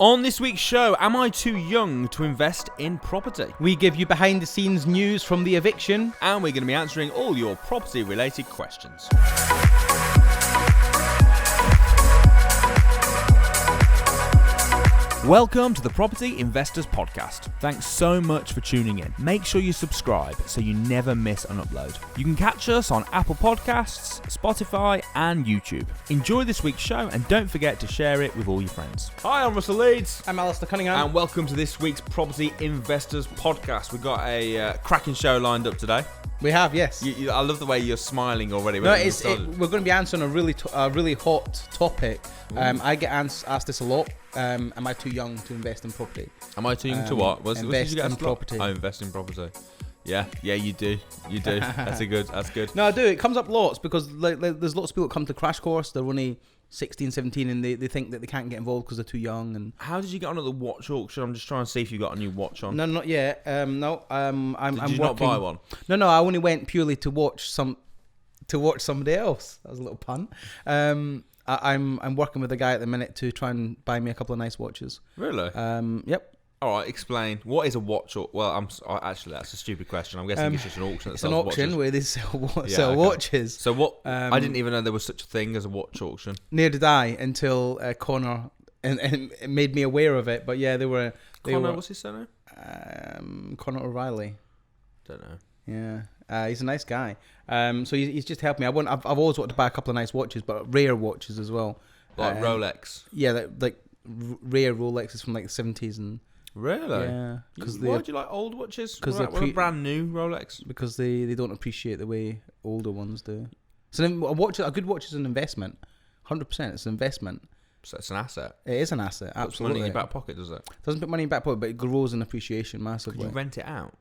On this week's show, am I too young to invest in property? We give you behind-the-scenes news from the Eviction. And we're going to be answering all your property-related questions. Welcome to the Property Investors Podcast. Thanks so much for tuning in. Make sure you subscribe so you never miss an upload. You can catch us on Apple Podcasts, Spotify, and YouTube. Enjoy this week's show and don't forget to share it with all your friends. Hi, I'm Russell Leeds. I'm Alasdair Cunningham. And welcome to this week's Property Investors Podcast. We've got a cracking show lined up today. We have, yes. I love the way you're smiling already. No, we're going to be answering a really hot topic. I get asked this a lot. Am I too young to invest in property? Am I too young to what? Invest in property. I invest in property. Yeah, you do. That's good. No, I do. It comes up lots because there's lots of people that come to Crash Course. They're only 16, 17 and they think that they can't get involved because they're too young. And how did you get on at the watch auction? I'm just trying to see if you got a new watch on. No, not yet. I'm Did you working. not buy one? No. I only went purely to watch somebody else. That was a little pun. I'm working with a guy at the minute to try and buy me a couple of nice watches. Really? Yep. All right, explain. What is a watch? Well, actually, that's a stupid question. I'm guessing it's just an auction. It's an auction watches. where they sell watches. So what? I didn't even know there was such a thing as a watch auction. Neither did I until Connor and it made me aware of it. But yeah, Connor, what's his surname? Connor O'Reilly. Don't know. Yeah, he's a nice guy. So he's just helped me. I've always wanted to buy a couple of nice watches, but rare watches as well. Like Rolex. Yeah, like rare Rolexes from like the 70s and. Really? Yeah. Why do you like old watches? Because they're brand new Rolex. Because they don't appreciate the way older ones do. So then a good watch is an investment. 100%, it's an investment. So it's an asset. It is an asset. Absolutely. Puts money in your back pocket, does it? Doesn't put money in your back pocket, but it grows in appreciation massively. Could you rent it out?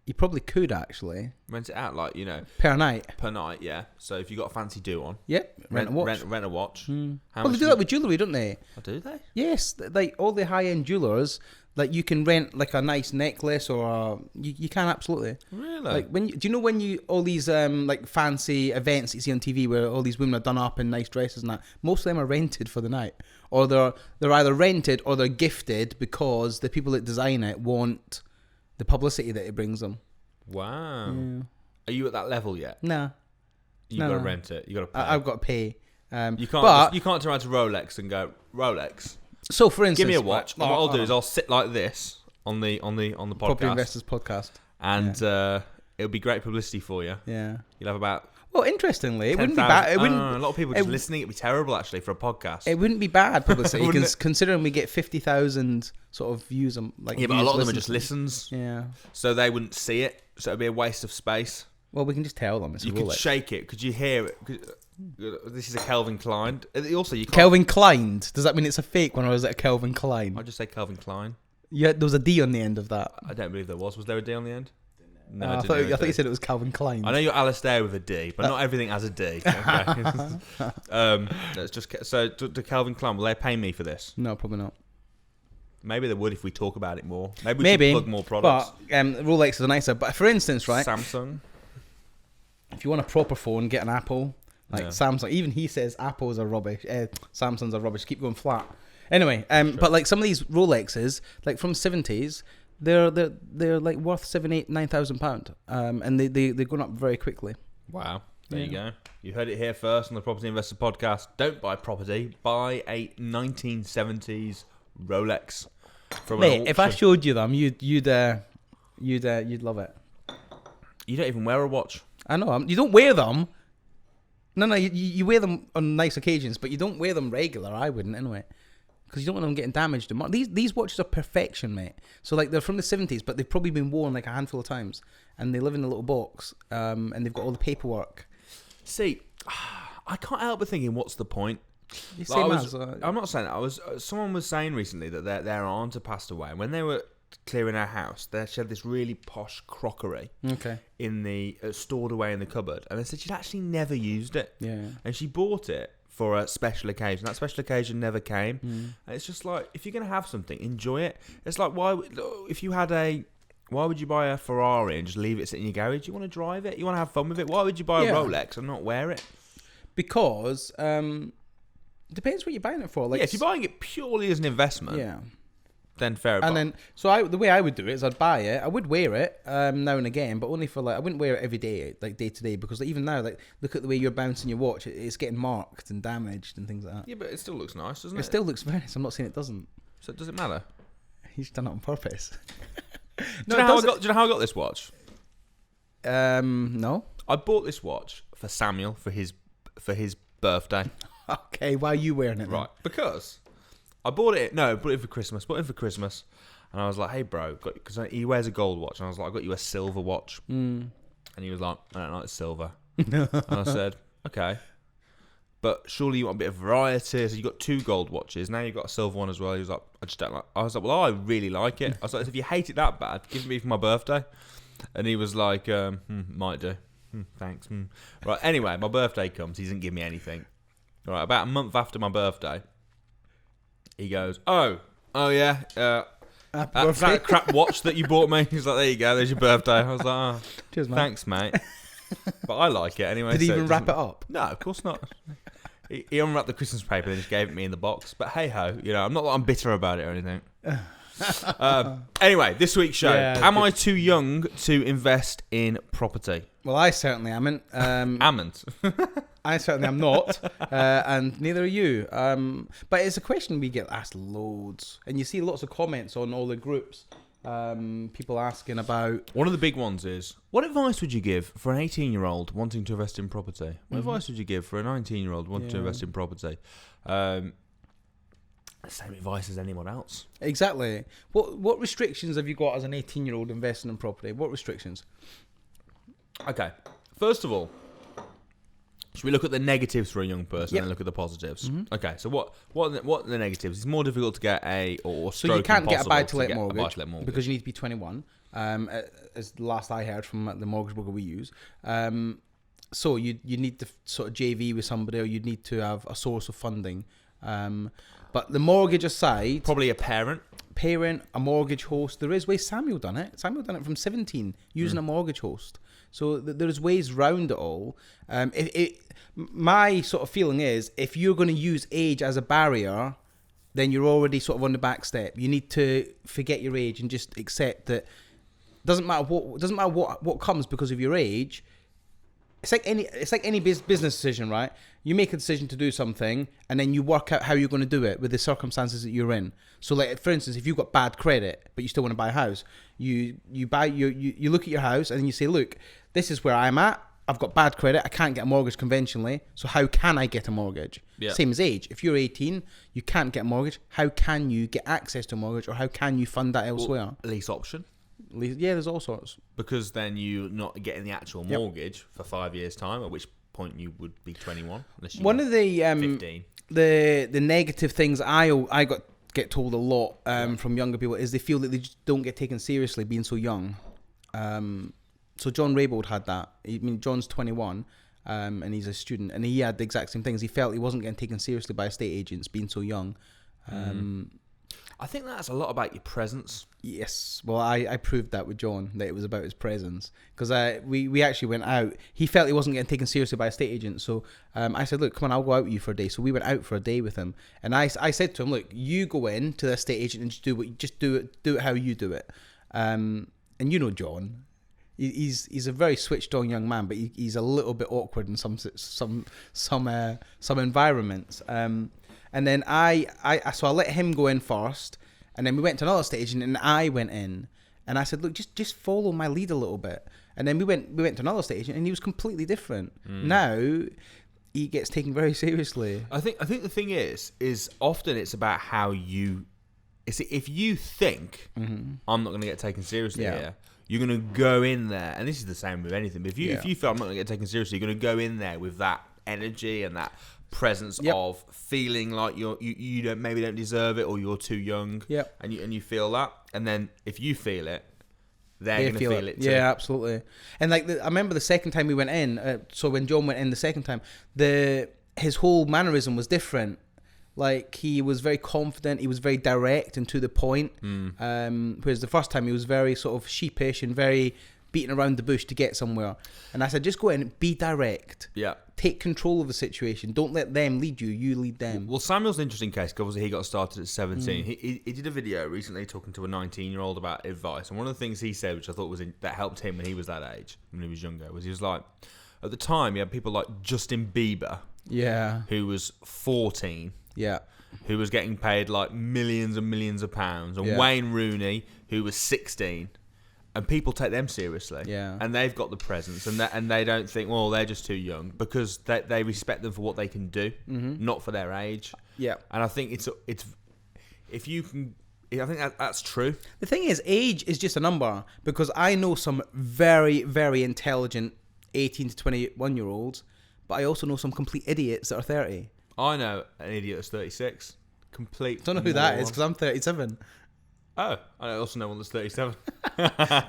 You probably could actually. Rent it out, like, per night. Per night, yeah. So if you got a fancy do on, yep, rent a watch. Rent a watch. Well, they do that with jewellery, don't they? Oh, do they? Yes, like all the high-end jewellers, like you can rent like a nice necklace or you can absolutely. Really? Like do you know when all these like fancy events you see on TV where all these women are done up in nice dresses and that, most of them are rented for the night, or they're either rented or they're gifted because the people that design it want the publicity that it brings them. Wow. Yeah. Are you at that level yet? Nah. You got to rent it. You got to pay. I've got to pay. You can't turn around to Rolex and go, Rolex. So for instance, give me a watch. What I'll do is I'll sit like this on the podcast. Property Investors Podcast. And it'll be great publicity for you. Yeah. You'll have about. Well, interestingly, 10, it wouldn't be bad. It wouldn't. A lot of people just listening. It'd be terrible actually for a podcast. It wouldn't be bad publicity considering we get 50,000 sort of views on like. Yeah, but a lot of them are just listens. Yeah. So they wouldn't see it. So it'd be a waste of space. Well, we can just tell them. You could shake it. Could you hear it? This is a Calvin Klein. Also, you can't. Calvin Klein. Does that mean it's a fake one, or is it a Calvin Klein? I just say Calvin Klein. Yeah, there was a D on the end of that. I don't believe there was. Was there a D on the end? No, I thought you said it was Calvin Klein. I know you're Alasdair with a D, but not everything has a D. Okay. Let's just so to Calvin Klein. Will they pay me for this? No, probably not. Maybe they would if we talk about it more. Maybe we should plug more products. But Rolex is nicer. But for instance, right? Samsung. If you want a proper phone, get an Apple. Like Samsung, even he says Apples are rubbish. Samsungs are rubbish. Keep going flat. Anyway, sure. But like some of these Rolexes, like from 70s, they're like worth £7,000-9,000, and they're going up very quickly. Wow, there you go. You heard it here first on the Property Investor Podcast. Don't buy property. Buy a 1970s Rolex from an auction. If I showed you them, you'd love it. You don't even wear a watch. I know. You don't wear them. No, you wear them on nice occasions, but you don't wear them regular. I wouldn't anyway, because you don't want them getting damaged. These watches are perfection, mate. So like they're from the 70s, but they've probably been worn like a handful of times, and they live in a little box, and they've got all the paperwork. See, I can't help but thinking, what's the point? I'm not saying that. Someone was saying recently that their aunt had passed away, and when they were clearing her house, they had this really posh crockery in the stored away in the cupboard, and they said she'd actually never used it. Yeah, and she bought it for a special occasion. That special occasion never came. And it's just like, if you're gonna have something, enjoy it. It's like, why would you buy a Ferrari and just leave it sitting in your garage? You want to drive it, you want to have fun with it. Why would you buy a Rolex and not wear it? Because depends what you're buying it for. Like, if you're buying it purely as an investment, then fair enough. And then, so the way I would do it is I'd buy it. I would wear it now and again, but only for like, I wouldn't wear it every day, like day to day, because like, even now, like, look at the way you're bouncing your watch. It's getting marked and damaged and things like that. Yeah, but it still looks nice, doesn't it? It still looks very nice. I'm not saying it doesn't. So does it matter? He's done it on purpose. Do you know how I got this watch? No. I bought this watch for Samuel for his birthday. Okay, why are you wearing it then? Right, because I bought it for Christmas. And I was like, hey, bro, because he wears a gold watch. And I was like, I got you a silver watch. And he was like, I don't like silver. And I said, okay. But surely you want a bit of variety. So you got 2 gold watches. Now you've got a silver one as well. He was like, I just don't like. I was like, well, I really like it. I was like, if you hate it that bad, give it me for my birthday. And he was like, might do. Thanks. Right. Anyway, my birthday comes. He doesn't give me anything. Right. About a month after my birthday, he goes, oh yeah. That crap watch that you bought me. He's like, there you go. There's your birthday. I was like, oh, cheers, mate. Thanks, mate. But I like it anyway. Did he even wrap it up? No, of course not. He unwrapped the Christmas paper and just gave it me in the box. But hey ho, I'm not like I'm bitter about it or anything. Anyway, this week's show. Am I too young to invest in property? Well, I certainly amn't. I certainly am not, and neither are you. But it's a question we get asked loads, and you see lots of comments on all the groups. People asking about. One of the big ones is, what advice would you give for an 18-year-old wanting to invest in property? What advice would you give for a 19-year-old wanting to invest in property? Same advice as anyone else. Exactly. What restrictions have you got as an 18-year-old investing in property? What restrictions? Okay. First of all, should we look at the negatives for a young person and then look at the positives? Okay. So what are the negatives? It's more difficult to get so you can't get a buy-to-let mortgage because you need to be 21. As the last I heard from the mortgage broker we use. So you need to sort of JV with somebody, or you'd need to have a source of funding. But the mortgage aside, probably a parent, a mortgage host. There is ways. Samuel done it from 17 using a mortgage host. So there's ways round it all. My sort of feeling is, if you're going to use age as a barrier, then you're already sort of on the back step. You need to forget your age and just accept that doesn't matter what comes because of your age. It's like any business decision, right? You make a decision to do something, and then you work out how you're going to do it with the circumstances that you're in. So, like, for instance, if you've got bad credit but you still want to buy a house, you look at your house and you say, look, this is where I'm at. I've got bad credit. I can't get a mortgage conventionally. So how can I get a mortgage? Yeah. Same as age. If you're 18, you can't get a mortgage. How can you get access to a mortgage, or how can you fund that elsewhere? Lease option. Yeah, there's all sorts. Because then you're not getting the actual mortgage for 5 years' time, at which point you would be 21. Unless you One of the 15. The negative things I get told a lot from younger people is they feel that they just don't get taken seriously being so young. So John Raybould had that. John's 21, and he's a student, and he had the exact same things. He felt he wasn't getting taken seriously by estate agents being so young. I think that's a lot about your presence. Yes. Well, I proved that with John, that it was about his presence. Because we actually went out. He felt he wasn't getting taken seriously by estate agents. So I said, look, come on, I'll go out with you for a day. So we went out for a day with him. And I said to him, look, you go in to the estate agent and just do it how you do it. And you know John. He's a very switched on young man, but he's a little bit awkward in some environments. And then I let him go in first, and then we went to another stage, and I went in, and I said, look, just follow my lead a little bit. And then we went to another stage, and he was completely different. Now he gets taken very seriously. I think the thing is often it's about how you. If you think I'm not going to get taken seriously here, you're going to go in there, and this is the same with anything. But if you feel I'm not going to get taken seriously, you're going to go in there with that energy and that presence of feeling like you don't deserve it, or you're too young. And you feel that, and then if you feel it, they're going to feel it too. Yeah, absolutely. And like I remember the second time we went in. So when John went in the second time, his whole mannerism was different. Like, he was very confident, he was very direct and to the point. Whereas the first time he was very sort of sheepish and very beating around the bush to get somewhere. And I said, just go in, be direct. Yeah. Take control of the situation. Don't let them lead you. You lead them. Well, Samuel's an interesting case because obviously he got started at 17. He did a video recently talking to a 19-year-old about advice. And one of the things he said, which I thought that helped him when he was that age, when he was younger, was he was like, at the time, you had people like Justin Bieber, who was 14, who was getting paid like millions and millions of pounds, and Wayne Rooney, who was 16. And people take them seriously, and they've got the presence, and they don't think, well, they're just too young, because they respect them for what they can do, not for their age. Yeah, and I think it's if you can, I think that's true. The thing is, age is just a number, because I know some very, very intelligent 18 to 21-year-olds, but I also know some complete idiots that are 30. I know an idiot that's 36. Complete. Don't know who that is, because I'm 37. Oh, I also know one that's 37.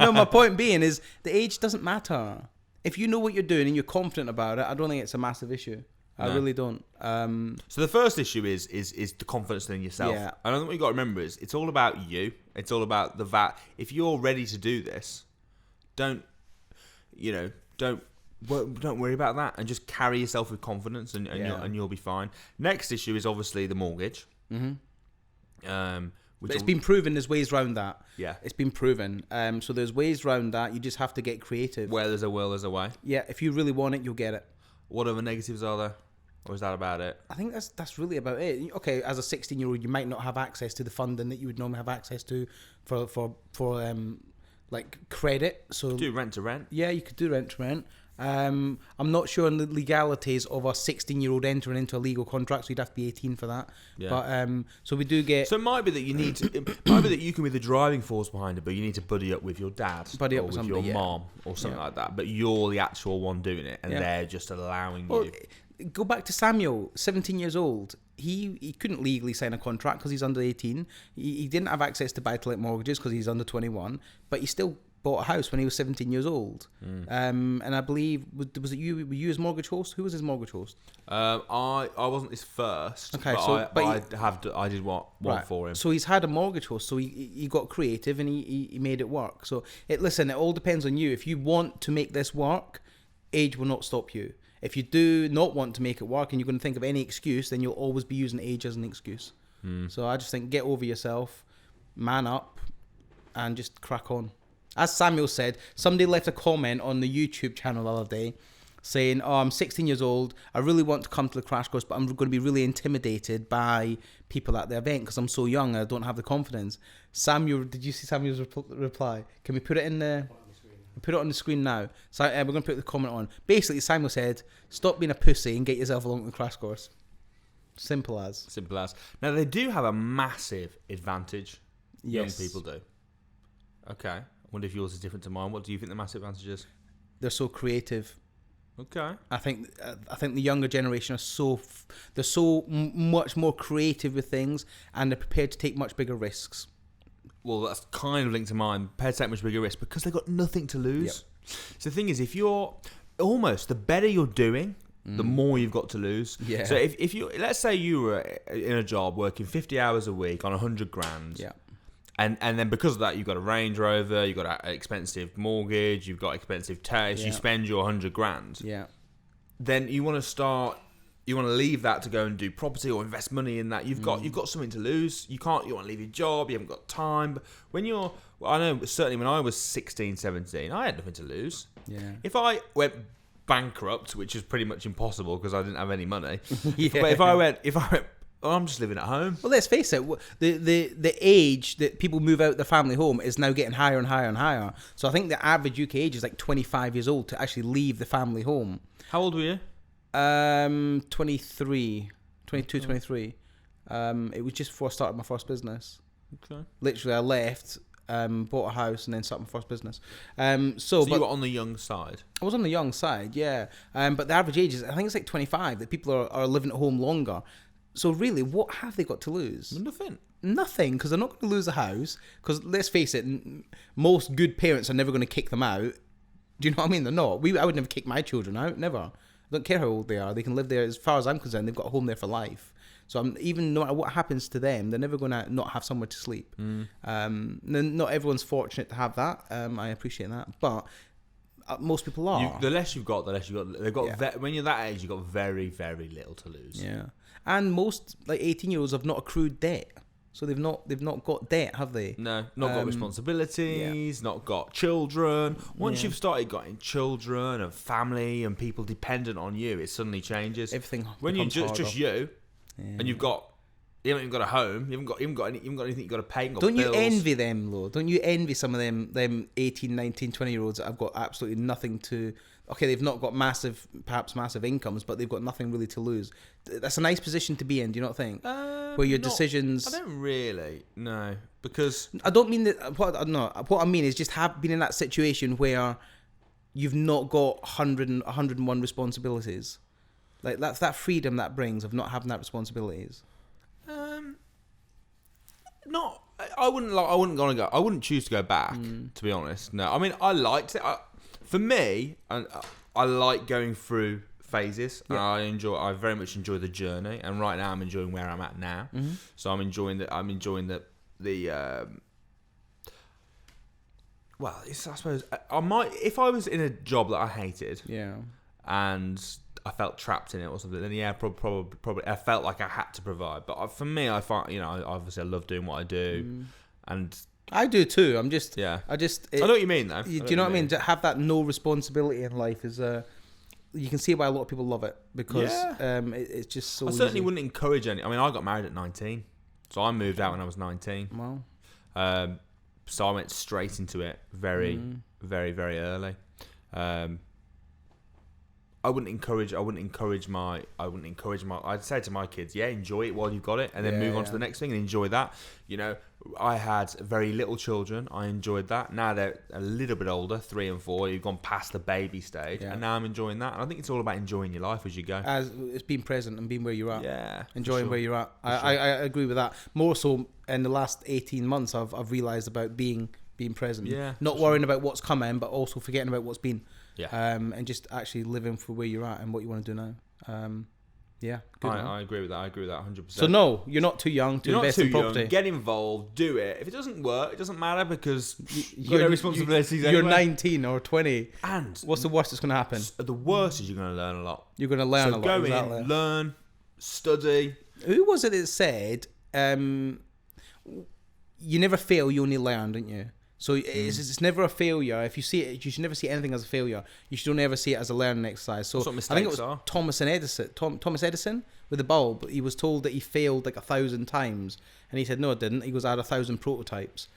No, my point being is the age doesn't matter. If you know what you're doing and you're confident about it, I don't think it's a massive issue. I really don't. So the first issue is the confidence in yourself. Yeah. And I think what you got to remember is it's all about you. It's all about the if you're ready to do this, don't worry about that, and just carry yourself with confidence, and you'll be fine. Next issue is obviously the mortgage. But it's been proven there's ways around that. Yeah. It's been proven. So there's ways around that. You just have to get creative. Where there's a will, there's a way. Yeah, if you really want it, you'll get it. What other negatives are there? Or is that about it? I think that's really about it. Okay, as a 16-year-old, you might not have access to the funding that you would normally have access to for like credit. So you could do rent to rent. Yeah, you could do rent to rent. I'm not sure on the legalities of a 16-year-old entering into a legal contract, so you'd have to be 18 for that. Yeah. But so we do get. So it might be that you need to. It might be that you can be the driving force behind it, but you need to buddy up with your dad, or with your mom, or something like that. But you're the actual one doing it, and they're just allowing you. Go back to Samuel, 17 years old. He couldn't legally sign a contract because he's under 18. He didn't have access to buy-to-let mortgages because he's under 21, but he still bought a house when he was 17 years old. And I believe, was it you? Were you his mortgage host? Who was his mortgage host? I wasn't his first. Okay, I did one for him. So he's had a mortgage host. So he got creative and he made it work. So listen, it all depends on you. If you want to make this work, age will not stop you. If you do not want to make it work and you're going to think of any excuse, then you'll always be using age as an excuse. So I just think get over yourself, man up, and just crack on. As Samuel said, somebody left a comment on the YouTube channel the other day saying, I'm 16 years old, I really want to come to the crash course, but I'm going to be really intimidated by people at the event because I'm so young and I don't have the confidence. Samuel, did you see Samuel's reply? Can we put it in the... Put it on the screen now. So we're going to put the comment on. Basically, Samuel said, stop being a pussy and get yourself along the crash course. Simple as. Now, they do have a massive advantage. Yes. Young people do. Okay. I wonder if yours is different to mine. What do you think the massive advantage is? They're so creative. Okay. I think the younger generation are they're so much more creative with things, and they're prepared to take much bigger risks. Well, that's kind of linked to mine. Prepared to take much bigger risk because they've got nothing to lose. Yep. So the thing is, if you're the better you're doing, the more you've got to lose. Yeah. So if you, let's say you were in a job working 50 hours a week on 100 grand. Yeah. And then because of that, you've got a Range Rover, you've got an expensive mortgage, you've got expensive taste, you spend your 100 grand. Yeah. Then you want to leave that to go and do property or invest money in that. You've got something to lose. You want to leave your job. You haven't got time. But I know certainly when I was 16, 17, I had nothing to lose. Yeah. If I went bankrupt, which is pretty much impossible because I didn't have any money. Yeah. But if I went, I'm just living at home. Well, let's face it. The age that people move out the family home is now getting higher and higher and higher. So I think the average UK age is like 25 years old to actually leave the family home. How old were you? 22, 23. It was just before I started my first business. Okay. Literally, I left, bought a house, and then started my first business. So you were on the young side? I was on the young side, yeah. But the average age is, I think it's like 25, that people are living at home longer. So really, what have they got to lose? Nothing, because they're not going to lose a house. Because let's face it, most good parents are never going to kick them out. Do you know what I mean? They're not. I would never kick my children out, never. I don't care how old they are. They can live there. As far as I'm concerned, they've got a home there for life. So even no matter what happens to them, they're never going to not have somewhere to sleep. Not everyone's fortunate to have that. I appreciate that. But most people are. The less you've got, the less you've got. They've got when you're that age, you've got very, very little to lose. Yeah, and most 18-year-olds have not accrued debt. So they've not got debt, have they? No, not got responsibilities, not got children. Once you've started getting children and family and people dependent on you, it suddenly changes. Everything when you're just you, and you haven't even got a home, you haven't got anything you got to pay. Don't you envy them though? Don't you envy some of them 18, 19, 20-year-olds that have got absolutely nothing to? Okay, they've not got perhaps massive incomes, but they've got nothing really to lose. That's a nice position to be in, do you not think? Where your decisions... I don't really, no. Because... I don't mean that... What I mean is just been in that situation where you've not got 101 responsibilities. Like, that's that freedom that brings of not having that responsibilities. Not... I wouldn't choose to go back, to be honest. No, I mean, I liked it. For me, I like going through phases. Yep. I very much enjoy the journey, and right now I'm enjoying where I'm at now. Mm-hmm. So I'm enjoying the well, I suppose I might, if I was in a job that I hated, and I felt trapped in it or something, then probably I felt like I had to provide. But for me, I find, obviously I love doing what I do, and I do too. I know what you mean, though. Do you know what I mean? To have that no responsibility in life is you can see why a lot of people love it, because it's just so. I certainly wouldn't encourage any. I mean, I got married at 19, so I moved out when I was 19. Wow. So I went straight into it very, very, very early. I wouldn't encourage my. I'd say to my kids, enjoy it while you've got it, and then move on to the next thing and enjoy that. I had very little children. I enjoyed that. Now they're a little bit older, 3 and 4. You've gone past the baby stage, and now I'm enjoying that. And I think it's all about enjoying your life as you go. As it's being present and being where you're at. Yeah, enjoying where you're at. I agree with that. More so in the last 18 months, I've realised about being present. Yeah, not worrying about what's coming, but also forgetting about what's been. Yeah. And just actually living for where you're at and what you want to do now. Yeah. I agree with that. I agree with that 100%. So no, you're not too young to invest in property. Young. Get involved. Do it. If it doesn't work, it doesn't matter, because you've got responsibilities anyway. You're 19 or 20. And what's the worst that's going to happen? The worst is you're going to learn a lot. You're going to learn a lot. So go in, learn, study. Who was it that said, you never fail, you only learn, don't you? So it's never a failure. If you see it, you should never see anything as a failure. You should only ever see it as a learning exercise. So I think it was Thomas Edison with the bulb. He was told that he failed like 1,000 times, and he said no, it didn't. He goes, I had 1,000 prototypes,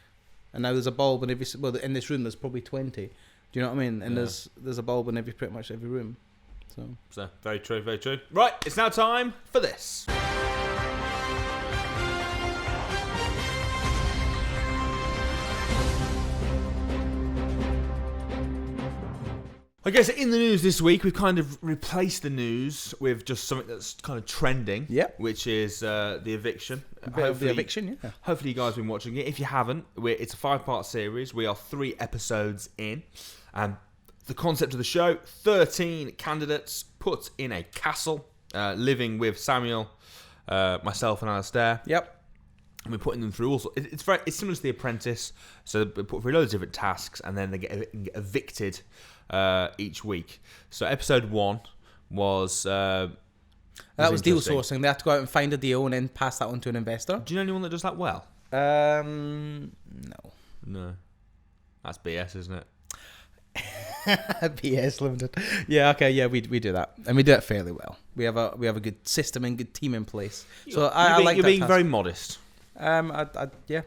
and now there's a bulb in in this room there's probably 20. Do you know what I mean? And there's a bulb in pretty much every room. So very true, very true. Right, it's now time for this. I guess in the news this week, we've kind of replaced the news with just something that's kind of trending, which is the Eviction. The Eviction, yeah. Hopefully you guys have been watching it. If you haven't, it's a 5-part series. We are 3 episodes in. And the concept of the show, 13 candidates put in a castle, living with Samuel, myself and Alasdair. Yep. And we're putting them through also. It's similar to The Apprentice. So they put through loads of different tasks, and then they get evicted each week. So episode 1 was that was deal sourcing. They had to go out and find a deal and then pass that on to an investor. Do you know anyone that does that well? No, that's BS, isn't it? BS Limited. Yeah, okay, yeah, we do that, and we do it fairly well. We have a good system and good team in place. So I you're being very modest. Yeah.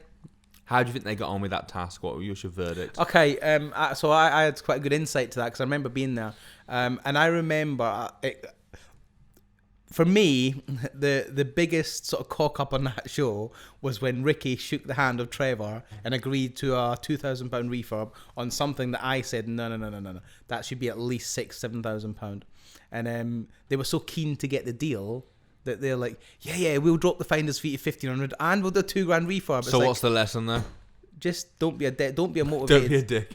How do you think they got on with that task? What was your verdict? Okay, so I had quite a good insight to that, because I remember being there, and I remember for me the biggest sort of cock up on that show was when Ricky shook the hand of Trevor and agreed to a £2,000 refurb on something that I said no, that should be at least £6,000-7,000, and they were so keen to get the deal that they're like, yeah, we'll drop the finder's fee to $1,500 and we'll do a £2,000 refurb. It's so what's the lesson there? Just don't be a dick. Don't be a motivated. Don't be a dick.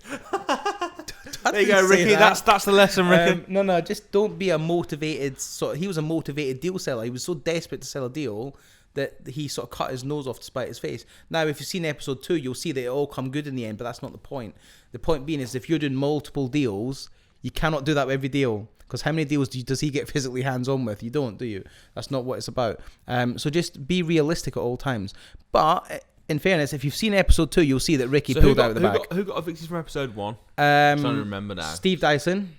There you go, Ricky. That's the lesson, Ricky. No, just don't be a motivated. He was a motivated deal seller. He was so desperate to sell a deal that he sort of cut his nose off to spite his face. Now, if you've seen episode 2, you'll see that it all come good in the end, but that's not the point. The point being is if you're doing multiple deals, you cannot do that with every deal. Because how many deals does he get physically hands-on with? You don't, do you? That's not what it's about. So just be realistic at all times. But in fairness, if you've seen episode 2, you'll see that Ricky pulled out of the bag. Who got evicted from episode 1? I'm trying to remember now. Steve Dyson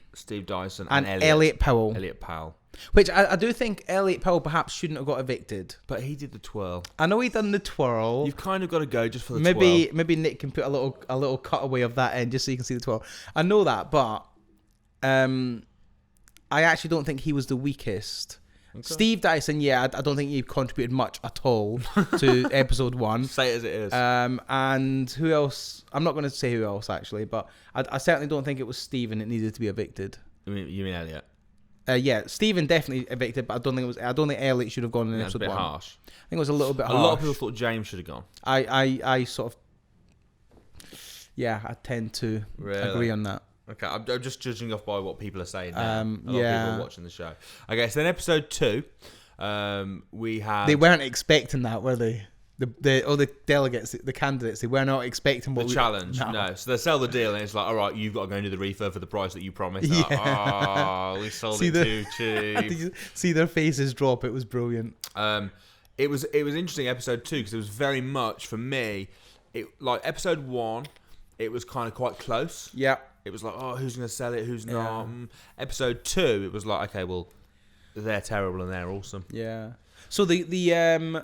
and Elliot Powell. Elliot Powell. Which I do think Elliot Powell perhaps shouldn't have got evicted. But he did the twirl. I know he done the twirl. You've kind of got to go just for the twirl. Maybe Nick can put a little cutaway of that in just so you can see the twirl. I know that, but I actually don't think he was the weakest. Okay. Steve Dyson, I don't think he contributed much at all to episode 1. Say it as it is. And who else? I'm not going to say who else actually, but I certainly don't think it was Stephen that needed to be evicted. You mean Elliot? Stephen definitely evicted, but I don't think Elliot should have gone in episode 1. That's a bit harsh. I think it was a little bit harsh. A lot of people thought James should have gone. I sort of, I tend to agree on that. Okay, I'm just judging off by what people are saying now. A lot of people are watching the show. Okay, so then episode 2, we had... They weren't expecting that, were they? The delegates, the candidates, they were not expecting the challenge. No. So they sell the deal and it's like, all right, you've got to go and do the refurb for the price that you promised. Like, we sold it too cheap. Did you see their faces drop? It was brilliant. It was interesting episode 2 because it was very much for me. Like episode 1, it was kind of quite close. Yeah. It was like, oh, who's going to sell it? Who's not? Episode 2, it was like, okay, well, they're terrible and they're awesome. Yeah. So the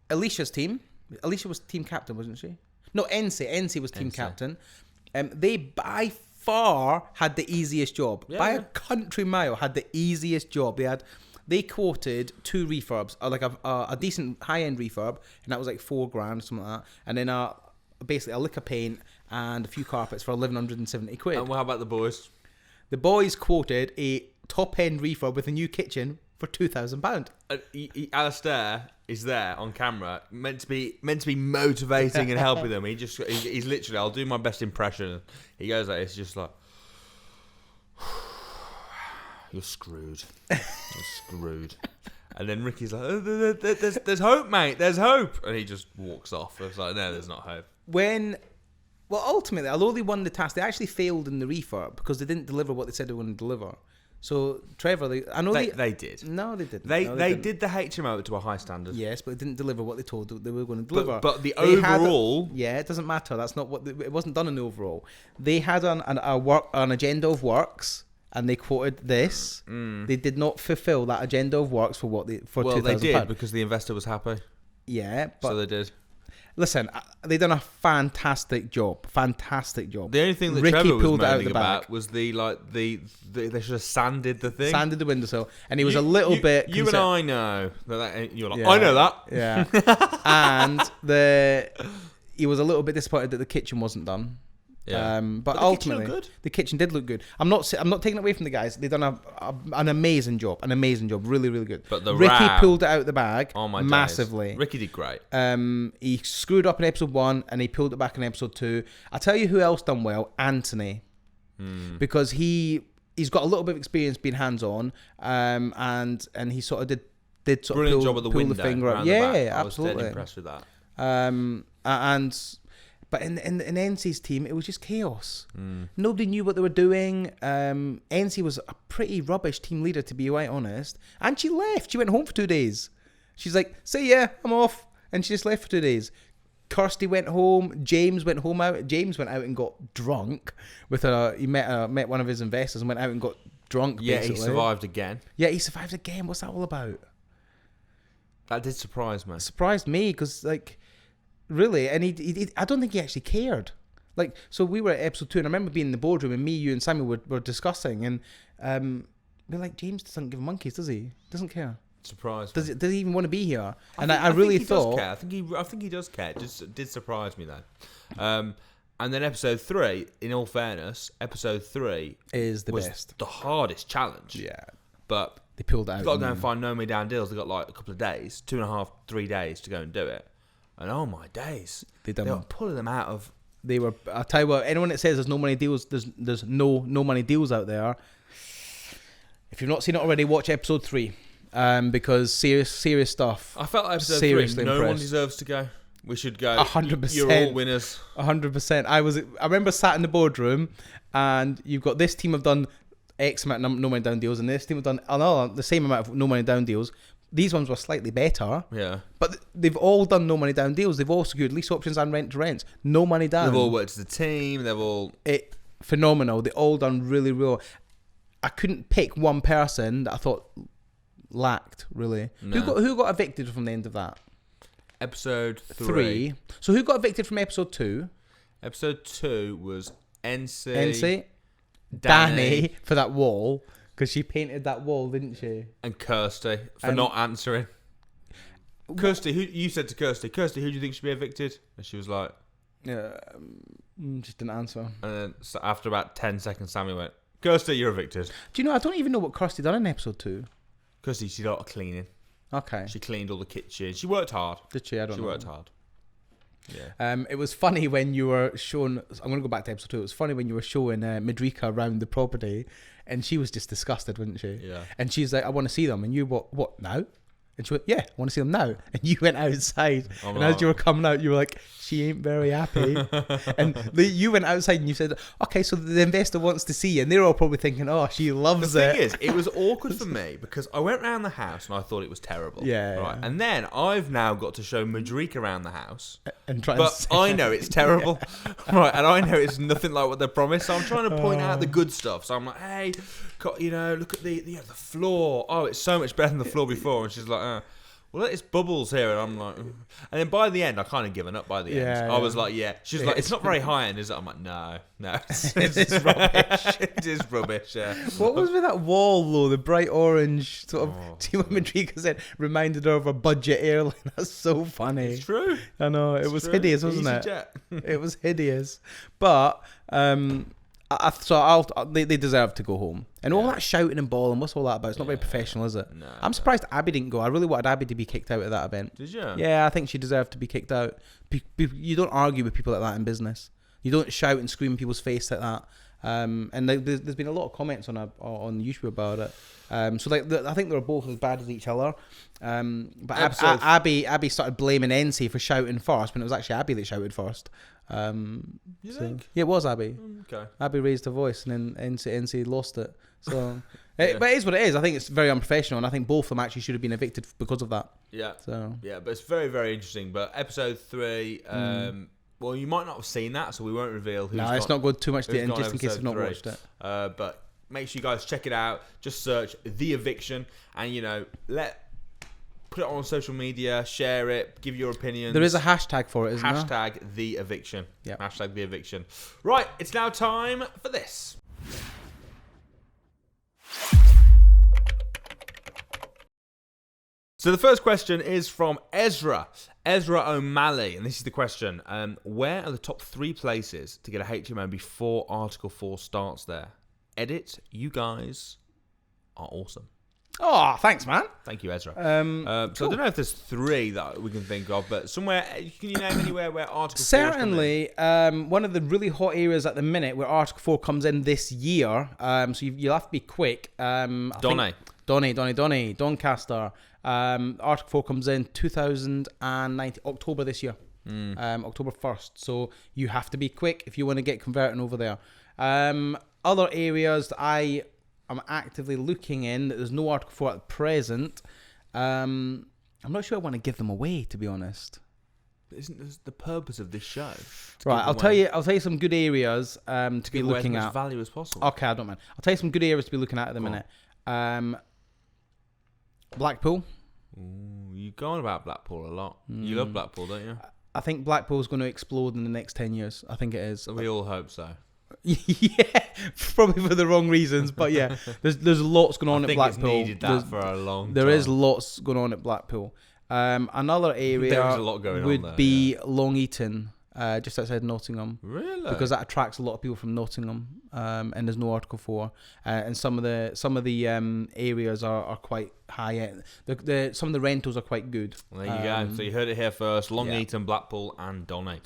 Alicia's team. Alicia was team captain, wasn't she? No, NC was team captain. They by far had the easiest job. By a country mile, had the easiest job. They quoted 2 refurbs, like a decent high-end refurb, and that was like $4,000, something like that. And then basically a lick of paint and a few carpets for 1,170 quid. And what about the boys? The boys quoted a top-end refurb with a new kitchen for £2,000. Alasdair is there on camera, meant to be motivating and helping them. He's literally, I'll do my best impression. He goes like, it's just like, you're screwed. You're screwed. And then Ricky's like, oh, there's hope, mate. There's hope. And he just walks off. It's like, no, there's not hope. Ultimately, although they won the task, they actually failed in the refurb because they didn't deliver what they said they were going to deliver. So, Trevor, they did. No, they didn't. They did the HMO to a high standard. Yes, but it didn't deliver what they told they were going to deliver. But the overall... it doesn't matter. That's not what... It wasn't done in the overall. They had an agenda of works... And they quoted this. They did not fulfill that agenda of works for £2,000. Well, they did because the investor was happy. Yeah, but so they did. Listen, they done a fantastic job. The only thing that Ricky Trevor was pulled out moaning the about was they should have sanded the thing, sanded the windowsill, and he was a little bit. You and I know that. You're like, I know that. Yeah, and he was a little bit disappointed that the kitchen wasn't done. Yeah. But ultimately, the kitchen did look good. I'm not taking it away from the guys. They've done an amazing job. Really, really good. But Ricky pulled it out of the bag massively. Days. Ricky did great. He screwed up in episode 1 and he pulled it back in episode 2. I tell you who else done well, Anthony, because he's got a little bit of experience being hands on, and he sort of did sort brilliant of job at the window. The finger up. Absolutely. I was dead impressed with that. But in NC's team, it was just chaos. Nobody knew what they were doing. NC was a pretty rubbish team leader, to be quite honest. And she left. She went home for 2 days. She's like, see ya, I'm off. And she just left for 2 days. Kirsty went home. James went out. James went out and got drunk. He met one of his investors and went out and got drunk, basically. He survived again. Yeah, he survived again. What's that all about? That did surprise me. It surprised me because, like... Really, and he I don't think he actually cared. Like, so we were at episode 2, and I remember being in the boardroom, and me, you, and Samuel were discussing, and we're like, James doesn't give monkeys, does he? Doesn't care. Surprised. Does he even want to be here? I really thought. I think he does care. It just did surprise me though. And then episode 3, in all fairness, episode 3 is the was best, the hardest challenge. Yeah, but they pulled it out. You've got to go and find no me down deals. They got like a couple of days, 2.5, 3 days to go and do it. And oh my days, they were pulling them out of. They were. I'll tell you what. Anyone that says there's no money deals, there's no money deals out there. If you've not seen it already, watch episode 3. because serious stuff. I felt episode seriously 3, no one impressed. deserves to go. We should go. 100%. You're all winners. 100%. I remember sat in the boardroom, and you've got this team have done X amount of no money down deals, and this team have done the same amount of no money down deals. These ones were slightly better. Yeah. But they've all done no money down deals. They've all secured lease options and rent to rents. No money down. They've all worked as a team. They've all... Phenomenal. They all done really well. I couldn't pick one person that I thought lacked, really. No. Who got evicted from the end of that? Episode 3. So who got evicted from episode 2? Episode 2 was NC, Danny for that wall, because she painted that wall, didn't she? And Kirsty for not answering. Kirsty, you said to Kirsty, who do you think should be evicted? And she was like... just didn't answer. And then after about 10 seconds, Sammy went, Kirsty, you're evicted. Do you know, I don't even know what Kirsty done in episode 2. Kirsty, she did a lot of cleaning. Okay. She cleaned all the kitchen. She worked hard. Did she? I don't know. She worked hard. Yeah. It was funny when you were showing... I'm going to go back to episode 2. It was funny when you were showing Madrika around the property, and she was just disgusted, wasn't she? Yeah. And she's like, I want to see them. And you, what now? And she went, yeah, I want to see them now. And you went outside. As you were coming out, you were like, she ain't very happy. And you went outside and you said, okay, so the investor wants to see you. And they're all probably thinking, oh, she loves it. The thing is, it was awkward for me because I went around the house and I thought it was terrible. Yeah. Right. And then I've now got to show Madrika around the house. But I know it's terrible. Right. And I know it's nothing like what they promised. So I'm trying to point out the good stuff. So I'm like, hey, look at the floor. Oh, it's so much better than the floor before. And she's like, well, it's bubbles here, and I'm like, and then by the end, I kind of given up. By the end, I was like, yeah. She's like, it's not very high end, is it? I'm like, no, it's rubbish. It is rubbish. Yeah. What was with that wall though? The bright orange sort of. See what Madrika said? Reminded her of a budget airline. That's so funny. It's true. I know it was hideous, wasn't it? It was hideous, but they deserve to go home. And all that shouting and bawling, what's all that about? It's not very professional, is it? No, I'm surprised Abby didn't go. I really wanted Abby to be kicked out of that event. Did you? Yeah, I think she deserved to be kicked out. You don't argue with people like that in business. You don't shout and scream in people's face like that. And there's been a lot of comments on YouTube about it. So I think they were both as bad as each other. But Abby started blaming NC for shouting first when it was actually Abby that shouted first. You think? Yeah, it was Abby. Okay. Abby raised her voice and then NC lost it. So, but it is what it is. I think it's very unprofessional, and I think both of them actually should have been evicted because of that. Yeah. So yeah, but it's very, very interesting. But episode 3, well, you might not have seen that, so we won't reveal who's. No, let's not go too much into it, just in case you've not 3. watched it. But make sure you guys check it out. Just search The Eviction, and put it on social media, share it, give your opinions. There is a hashtag for it, isn't there? Hashtag The Eviction. Yeah. Hashtag The Eviction. Right, it's now time for this. So the first question is from Ezra O'Malley, and this is the question. Where are the top 3 places to get a HMO before Article 4 starts there? Edit, you guys are awesome. Oh, thanks, man. Thank you, Ezra. Cool. So I don't know if there's 3 that we can think of, but somewhere, can you name anywhere where Article 4 Certainly, one of the really hot areas at the minute where Article 4 comes in this year, so you'll have to be quick. Doncaster. Article 4 comes in 2019, October this year, October 1st. So you have to be quick if you want to get converting over there. Other areas that I am actively looking in that there's no Article 4 at present. I'm not sure I want to give them away, to be honest. Isn't this the purpose of this show? Right, I'll tell you some good areas to be looking at. As much value as possible. Okay, I don't mind. I'll tell you some good areas to be looking at the minute. Blackpool. Ooh, you go on about Blackpool a lot. You love Blackpool, don't you? I think Blackpool's going to explode in the next 10 years. I think it is. We all hope so. Yeah, probably for the wrong reasons, but yeah, there's lots going on at Blackpool. It's needed that for a long time. There is lots going on at Blackpool. Another area would be Long Eaton, just outside Nottingham. Really? Because that attracts a lot of people from Nottingham, and there's no Article 4. And some of the areas are quite high end. Some of the rentals are quite good. Well, there you go. So you heard it here first. Long Eaton, Blackpool, and Donny.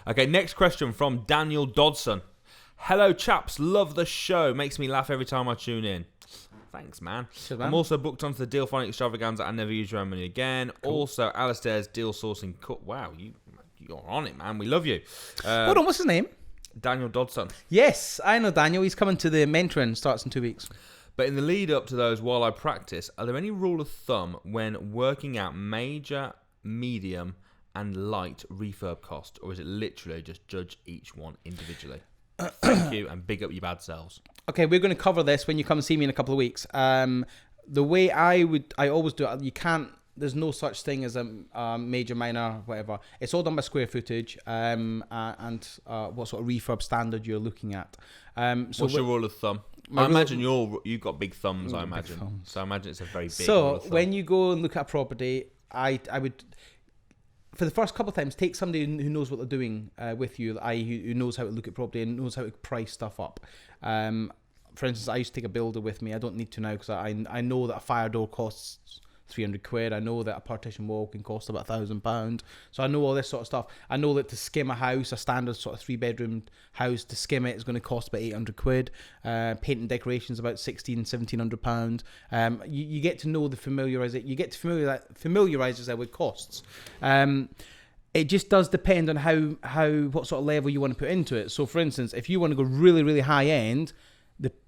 Okay, next question from Daniel Dodson. Hello chaps, love the show. Makes me laugh every time I tune in. Thanks, man. Cheers, man. I'm also booked onto the Deal Phonic extravaganza. I never use your own money again. Cool. Also, Alasdair's deal sourcing. Wow, you're on it, man. We love you. Hold on, what's his name? Daniel Dodson. Yes, I know Daniel. He's coming to the mentoring. Starts in 2 weeks. But in the lead up to those, while I practice, are there any rule of thumb when working out major, medium, and light refurb cost, or is it literally just judge each one individually? Thank you, and big up your bad selves. Okay, we're going to cover this when you come and see me in a couple of weeks. The way I always do it, you can't. There's no such thing as a major, minor, whatever. It's all done by square footage and what sort of refurb standard you're looking at. What's your rule of thumb? I imagine you've got big thumbs. I imagine, so I imagine it's a very big. So when you go and look at a property, I would, for the first couple of times, take somebody who knows what they're doing with you, i.e. who knows how to look at property and knows how to price stuff up. For instance, I used to take a builder with me. I don't need to now because I know that a fire door costs £300. I know that a partition wall can cost about £1,000. So I know all this sort of stuff. I know that to skim a house, a standard sort of 3-bedroom house, to skim it is going to cost about £800. Paint and decorations about £1,700. You get to know you get to familiarise yourself with costs. It just does depend on what sort of level you want to put into it. So for instance, if you want to go really, really high end,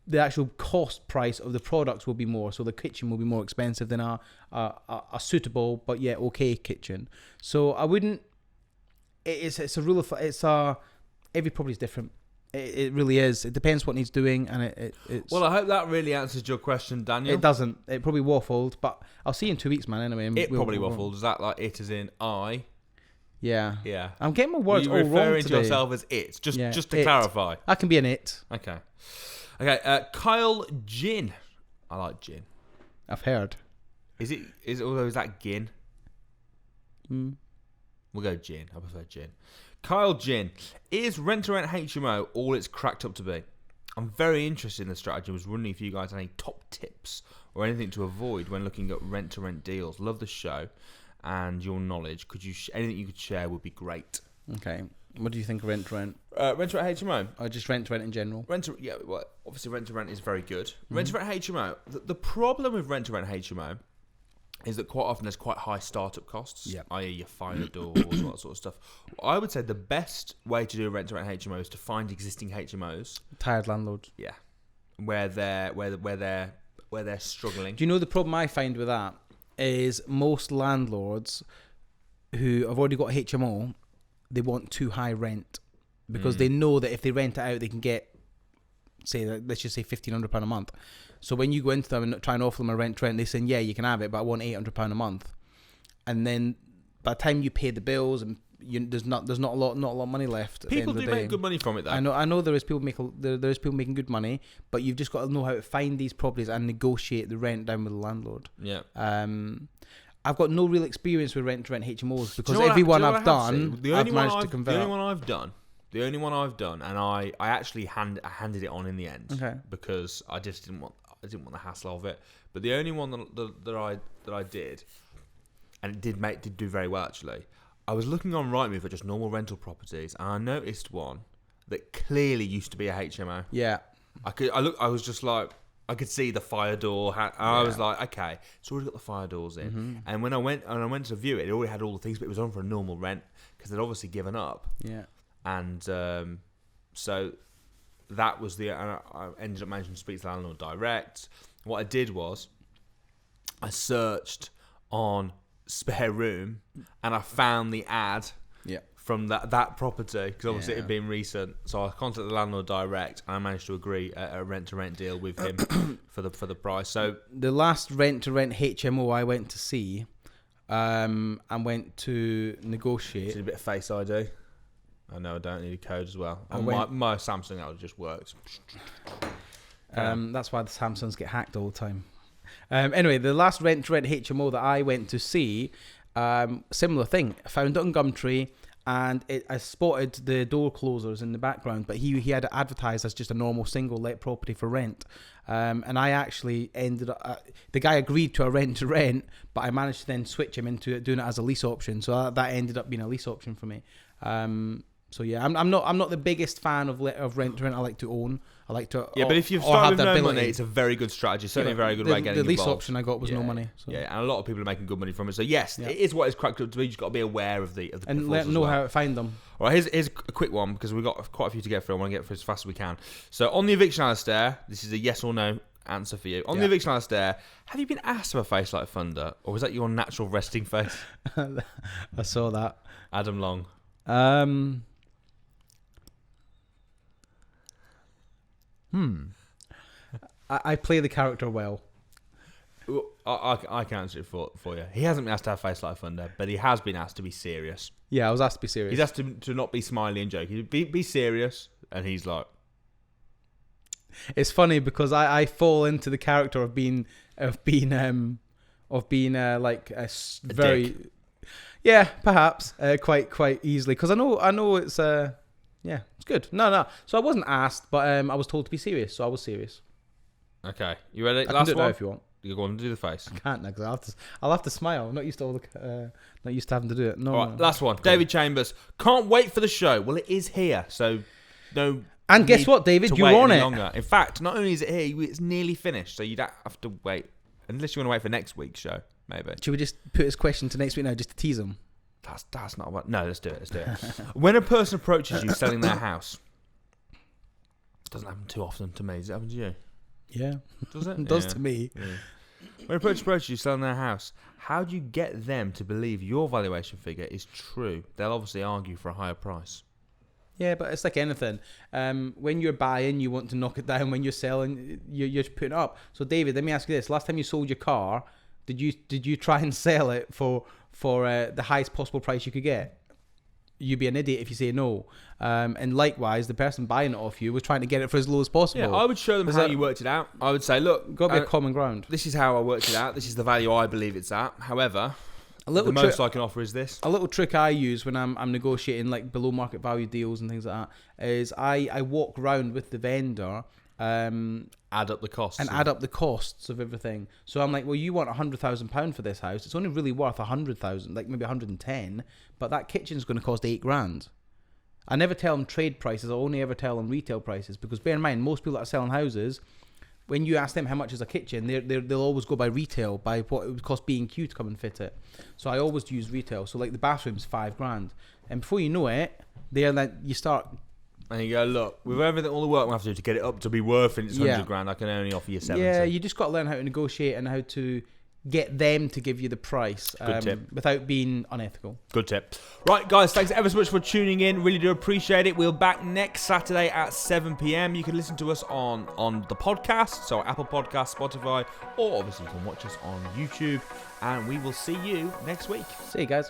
the actual cost price of the products will be more. So the kitchen will be more expensive than a suitable but yet okay kitchen. So I wouldn't. It's a rule of. Every property is different. It really is. It depends what needs doing, and it's. Well, I hope that really answers your question, Daniel. It doesn't. It probably waffled, but I'll see you in 2 weeks, man. Anyway, probably waffled. Is that like it as in I? Yeah. Yeah. I'm getting my words all wrong today. You're referring to yourself as it. Just to clarify. I can be an it. Okay, Kyle Gin. I like gin. I've heard. Is that gin? We'll go gin. I prefer gin. Kyle Gin. Is rent-to-rent HMO all it's cracked up to be? I'm very interested in the strategy. I was wondering if you guys had any top tips or anything to avoid when looking at rent-to-rent deals. Love the show and your knowledge. Anything you could share would be great. Okay. What do you think of rent-to-rent? Rent-to-rent HMO? Or just rent-to-rent in general? Obviously rent-to-rent is very good. Rent-to-rent HMO, the problem with rent-to-rent HMO is that quite often there's quite high startup costs, i.e. your fire doors, all that sort of stuff. I would say the best way to do a rent-to-rent HMO is to find existing HMOs. Tired landlords. Yeah. Where they're struggling. Do you know the problem I find with that is most landlords who have already got HMO, they want too high rent because they know that if they rent it out, they can get, let's just say £1,500 a month. So when you go into them and try and offer them a rent, they say, yeah, you can have it, but I want £800 a month. And then by the time you pay the bills and there's not a lot of money left. People do make good money from it, though. I know there is people making good money, but you've just got to know how to find these properties and negotiate the rent down with the landlord. Yeah. I've got no real experience with rent-to-rent HMOs because everyone I've done, I've managed to convert. The only one I've done, and I actually handed it on in the end, because I just didn't want the hassle of it. But the only one that I did, and it did do very well actually. I was looking on Rightmove for just normal rental properties, and I noticed one that clearly used to be a HMO. Yeah, I was just like. I could see the fire door. I was like, okay, it's already got the fire doors in. Mm-hmm. And when I went to view it, it already had all the things, but it was on for a normal rent because they'd obviously given up. Yeah. And so that was I ended up managing to speak to the landlord direct. What I did was I searched on spare room and I found the ad. Yeah. From that property, because obviously it had been recent, so I contacted the landlord direct, and I managed to agree a rent-to-rent deal with him for the price. So the last rent-to-rent HMO I went to see, and went to negotiate. Did a bit of Face ID. I know I don't need a code as well. And my Samsung that just works. That's why the Samsungs get hacked all the time. Anyway, the last rent-to-rent HMO that I went to see, similar thing. I found it on Gumtree. And I spotted the door closers in the background, but he had it advertised as just a normal single let property for rent. And I actually ended up, the guy agreed to a rent to rent, but I managed to then switch him into doing it as a lease option. So that ended up being a lease option for me. So yeah, I'm not the biggest fan of rent to rent. I like to own. I like to. Yeah, but if you've started with no money, it's a very good strategy. Certainly a very good way of getting involved. The least option I got was no money. So. Yeah, and a lot of people are making good money from it. So yes, it is what it's cracked up to be. You just got to be aware of the and let them know how to find them. All right, here's a quick one because we've got quite a few to get through. I want to get through as fast as we can. So on the Eviction, Alasdair, this is a yes or no answer for you. On the Eviction, Alasdair, have you been asked to have a face like thunder, or was that your natural resting face? I saw that. Adam Long. I play the character well. I can answer it for you. He hasn't been asked to have a face like thunder, but he has been asked to be serious. Yeah, I was asked to be serious. He's asked to not be smiley and joking. Be serious, and he's like... It's funny because I fall into the character of being like a very dick. Yeah, perhaps quite easily because I know it's it's good. No. So I wasn't asked, but I was told to be serious, so I was serious. Okay, you ready? I can do it now if you want. You go on and do the face. I can't now because I'll have to smile. I'm not used to not used to having to do it. No. All right, last one. David Chambers. Can't wait for the show. Well, it is here, so no. And guess what, David? You're on it. Longer. In fact, not only is it here, it's nearly finished, so you don't have to wait unless you want to wait for next week's show. Maybe. Should we just put his question to next week now, just to tease him? That's not what. No, let's do it. When a person approaches you selling their house, it doesn't happen too often to me. Does it happen to you? Yeah. Does it? It does to me. Yeah. When a person approaches you selling their house, how do you get them to believe your valuation figure is true? They'll obviously argue for a higher price. Yeah, but it's like anything. When you're buying, you want to knock it down. When you're selling, you're putting it up. So, David, let me ask you this: last time you sold your car, did you try and sell it for the highest possible price you could get? You'd be an idiot if you say no. And likewise, the person buying it off you was trying to get it for as low as possible. Yeah, I would show them how you worked it out. I would say, look, got to be a common ground. This is how I worked it out. This is the value I believe it's at. However, the most I can offer is this. A little trick I use when I'm negotiating like below market value deals and things like that is I walk around with the vendor. Add up the costs. And add up the costs of everything. So I'm like, well, you want £100,000 for this house. It's only really worth 100,000, like maybe 110, but that kitchen's going to cost £8,000. I never tell them trade prices. I only ever tell them retail prices because bear in mind, most people that are selling houses, when you ask them how much is a kitchen, they'll always go by retail, by what it would cost B&Q to come and fit it. So I always use retail. So like the bathroom's £5,000, and before you know it, they're like you start. And you go, look, with everything, all the work we have to do to get it up to be worth its £100,000, I can only offer you 70. Yeah, you just got to learn how to negotiate and how to get them to give you the price without being unethical. Good tip. Right, guys, thanks ever so much for tuning in. Really do appreciate it. We're back next Saturday at 7 p.m. You can listen to us on the podcast, so Apple Podcasts, Spotify, or obviously you can watch us on YouTube. And we will see you next week. See you guys.